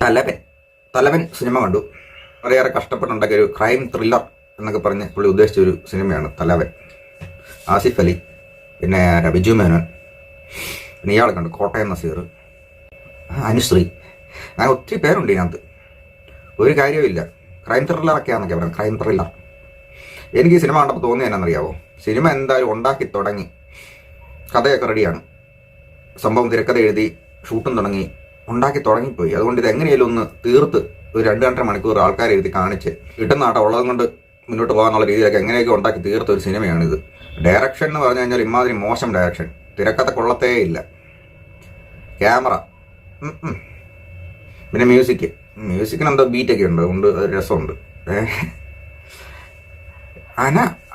തലവൻ തലവൻ സിനിമ കണ്ടു. വളരെയേറെ കഷ്ടപ്പെട്ടുണ്ടാക്കിയ ഒരു ക്രൈം ത്രില്ലർ എന്നൊക്കെ പറഞ്ഞ് പുള്ളി ഉദ്ദേശിച്ച ഒരു സിനിമയാണ് തലവൻ. ആസിഫ് അലി, പിന്നെ ബിജു മേനോൻ, പിന്നെ ഇയാളെ കണ്ടു കോട്ടയം നസീർ, അനുശ്രീ, അങ്ങനെ ഒത്തിരി പേരുണ്ട് ഇതിനകത്ത്. ഒരു കാര്യവുമില്ല, ക്രൈം ത്രില്ലറൊക്കെയാണെന്നൊക്കെ പറയാം. Crime thriller. എനിക്ക് ഈ സിനിമ കണ്ടപ്പോൾ തോന്നിയത് എന്നാണെന്നറിയാവോ? സിനിമ എന്തായാലും ഉണ്ടാക്കി തുടങ്ങി, കഥയൊക്കെ റെഡിയാണ്, സംഭവം തിരക്കഥ എഴുതി ഷൂട്ടും തുടങ്ങി, ഉണ്ടാക്കി തുടങ്ങിപ്പോയി. അതുകൊണ്ട് ഇത് എങ്ങനെയാലും ഒന്ന് തീർത്ത് ഒരു 2-2.5 മണിക്കൂർ ആൾക്കാരെ എഴുതി കാണിച്ച് കിട്ടുന്ന ആട്ടം ഉള്ളതും കൊണ്ട് മുന്നോട്ട് പോകാന്നുള്ള രീതിയിലൊക്കെ എങ്ങനെയൊക്കെ ഉണ്ടാക്കി തീർത്ത ഒരു സിനിമയാണിത്. ഡയറക്ഷൻ എന്ന് പറഞ്ഞു കഴിഞ്ഞാൽ ഇമാതിരി മോശം ഡയറക്ഷൻ, തിരക്കഥ കൊള്ളത്തേ ഇല്ല. ക്യാമറ, പിന്നെ മ്യൂസിക്കിന് എന്തോ ബീറ്റൊക്കെ ഉണ്ട്, അതുകൊണ്ട് രസമുണ്ട്.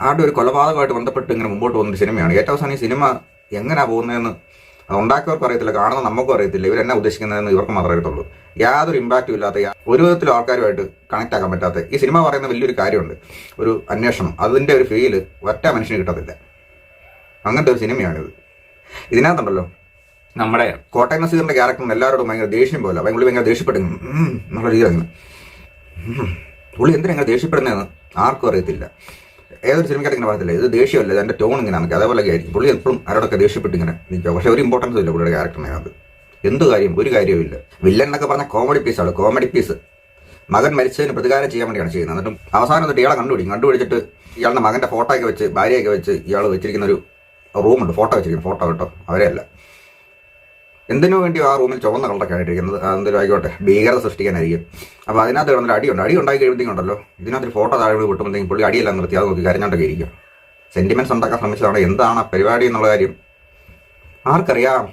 ആരുടെ ഒരു കൊലപാതകമായിട്ട് ബന്ധപ്പെട്ട് ഇങ്ങനെ മുമ്പോട്ട് പോകുന്ന സിനിമയാണ്. ഏറ്റവും അവസാനം ഈ സിനിമ എങ്ങനെയാണ് പോകുന്നതെന്ന് അത് ഉണ്ടാക്കിയവർക്ക് അറിയത്തില്ല, കാണുന്ന നമുക്കും അറിയത്തില്ല. ഇവരെന്നാ ഉദ്ദേശിക്കുന്നതെന്ന് ഇവർക്ക് മാത്രമേ അറിയത്തുള്ളൂ. യാതൊരു ഇമ്പാക്റ്റും ഇല്ലാത്ത, ഒരു വിധത്തിലും ആൾക്കാരുമായിട്ട് കണക്ട് ആക്കാൻ പറ്റാത്ത ഈ സിനിമ പറയുന്ന വലിയൊരു കാര്യമുണ്ട്, ഒരു അന്വേഷണം. അതിൻ്റെ ഒരു ഫീല് ഒറ്റ മനുഷ്യന് കിട്ടത്തില്ല. അങ്ങനത്തെ ഒരു സിനിമയാണിത്. ഇതിനകത്തുണ്ടല്ലോ നമ്മുടെ കോട്ടയം നസീറിൻ്റെ ക്യാരക്ടറിന് എല്ലാവരോടും ഭയങ്കര ദേഷ്യം പോലെ, പുള്ളി ഭയങ്കര ദേഷ്യപ്പെടുന്നു എന്നുള്ള രീതിയാണ്. പുള്ളി എന്തിനാ ഇങ്ങനെ ദേഷ്യപ്പെടുന്നതെന്ന് ആർക്കും അറിയത്തില്ല. ഏതൊരു സിനിമയ്ക്കാർക്ക് ഇങ്ങനെ പറയത്തില്ല, ഇത് ദേഷ്യമല്ല, ഇതിൻ്റെ ടോൺ ഇങ്ങനെ നമുക്ക് അതേപോലെയൊക്കെ ആയിരിക്കും. പുള്ളി എപ്പോഴും ആരോടൊക്കെ ദേഷ്യപ്പെട്ട് ഇങ്ങനെ നിൽക്കുക. പക്ഷേ ഒരു ഇമ്പോർട്ടൻസ് ഇല്ല പുള്ളിയുടെ ക്യാരക്ടറിനകത്ത്. എന്ത് കാര്യം, ഒരു കാര്യവും ഇല്ല. വില്ലൻ എന്നൊക്കെ പറഞ്ഞാൽ കോമഡി പീസാണ്, കോമഡി പീസ്. മകൻ മരിച്ചതിന് പ്രതികാരം ചെയ്യാൻ വേണ്ടിയാണ് ചെയ്യുന്നത്. എന്നിട്ടും അവസാനം എന്നിട്ട് ഇയാളെ കണ്ടുപിടിച്ചിട്ട് ഇയാളുടെ മകൻ്റെ ഫോട്ടോയൊക്കെ വെച്ച്, ഭാര്യയൊക്കെ വെച്ച് ഇയാൾ വെച്ചിരിക്കുന്ന ഒരു റൂമുണ്ട്, ഫോട്ടോ വെച്ചിരിക്കുന്നു. ഫോട്ടോ കേട്ടോ, അവരെയല്ല. എന്തിനു വേണ്ടി ആ റൂമിൽ ചുവന്ന കളറൊക്കെ ആയിട്ടിരിക്കുന്നത്, എന്തെങ്കിലും ആയിക്കോട്ടെ, ഭീകരത സൃഷ്ടിക്കാനായിരിക്കും. അപ്പോൾ അതിനകത്ത് കിടന്നൊരു അടി ഉണ്ടാക്കി കഴിയുമ്പോഴത്തേക്കുണ്ടല്ലോ ഇതിനകത്തൊരു ഫോട്ടോ താഴെ വിട്ടുമ്പോഴത്തേക്കും പുള്ളി അടിയെല്ലാം നിർത്തി അത് നോക്കി കരഞ്ഞോണ്ടൊക്കെ ഇരിക്കും. സെൻറ്റിമെൻറ്റ്സ് ഉണ്ടാക്കാൻ ശ്രമിച്ചതാണ്. എന്താണ് പരിപാടി എന്നുള്ള കാര്യം ആർക്കറിയാം.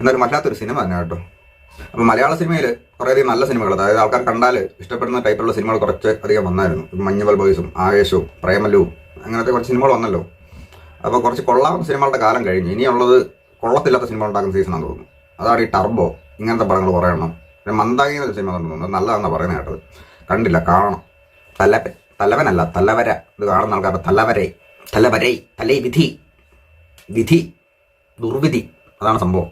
എന്നാലും വല്ലാത്തൊരു സിനിമ തന്നെ കേട്ടോ. അപ്പോൾ മലയാള സിനിമയിൽ കുറേയധികം നല്ല സിനിമകൾ, അതായത് ആൾക്കാർ കണ്ടാൽ ഇഷ്ടപ്പെടുന്ന ടൈപ്പുള്ള സിനിമകൾ കുറച്ച് അധികം വന്നായിരുന്നു. മഞ്ഞുമൽ ബോയ്സും ആവേശവും പ്രേമലുവും അങ്ങനത്തെ കുറച്ച് സിനിമകൾ വന്നല്ലോ. അപ്പോൾ കുറച്ച് കൊള്ളാവുന്ന സിനിമകളുടെ കാലം കഴിഞ്ഞു. ഇനിയുള്ളത് കൊള്ളത്തില്ലാത്ത സിനിമ ഉണ്ടാക്കുന്ന സീസണാണെന്ന് തോന്നുന്നു. അതാണ് ഈ ടർബോ, ഇങ്ങനത്തെ പടങ്ങൾ കുറേ എണ്ണം. പിന്നെ മന്ദാഗി എന്നൊരു സിനിമ തോന്നുന്നു, നല്ലതാണെന്നാണ് പറയുന്നത് കേട്ടത്. കണ്ടില്ല, കാണണം. തലവനല്ല തലവര. ഇത് കാണുന്ന ആൾക്കാരുടെ തലവരൈ, തലൈ വിധി, ദുർവിധി, അതാണ് സംഭവം.